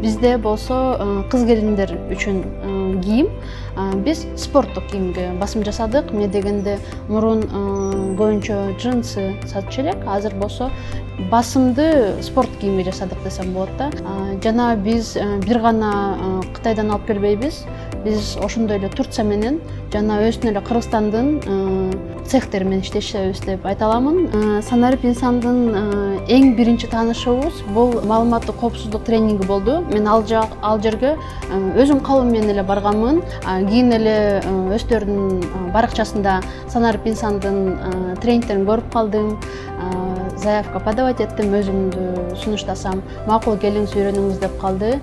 Бизде болсо кыз келиндер үчүн кийим биз спорттук кийимге басым жасадык. Эмне дегенде мурун көбүнчө джинсы сатчу элек, азыр болсо басымды спорт кийимге жасадык десем болот да. Жана биз бир гана Кытайдан алып келбейбиз. Биз ошондой эле Турция менен жана өзүнүн эле Кыргызстандын цехтери менен иштешебиз деп айта аламын. Санарип инсандын эң биринчи таанышыбыз бул маалыматтык коопсуздук тренинги болду. Мен ал жерге өзүм калыбым менен эле барганмын. Кийин эле өздөрүнүн баракчасында Санарип инсандын тренингтерин көрүп калдым. Заявка подавать еттим, өзүмдү сунуштасам, макул келиңиз үйрөнүңүз деп калды.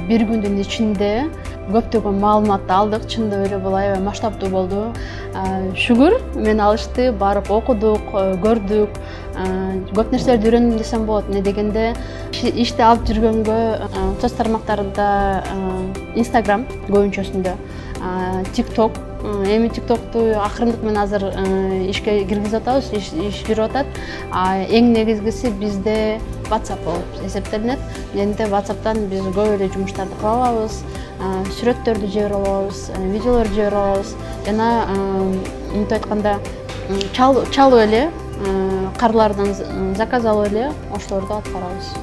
Bir күндүн ичинде көптөгөн маалыматты алдык, чындап эле бул аябай масштабдуу болду. Шүгүр, мен алышты, барып окудук, көрдүк, көп нерселерди үйрөндүм десем болот. Эмне дегенде ишти алып жүргөнгө соц тармактарында Instagram көбүнчөсүндө, TikTok, эми TikToкту акырындык менен азыр ишке киргизип атабыз, иш жүрүп атат. Эң негизгиси бизде WhatsApp болуп эсептелинет. Эми WhatsApp'тан биз көп эле жумуштарды кыла алабыз, сүрөттөрдү жибере алабыз, видеолорду жибере алабыз. Жана мынтип айтканда чалып эле, карлардан заказ алып эле ошолорду аткарабыз.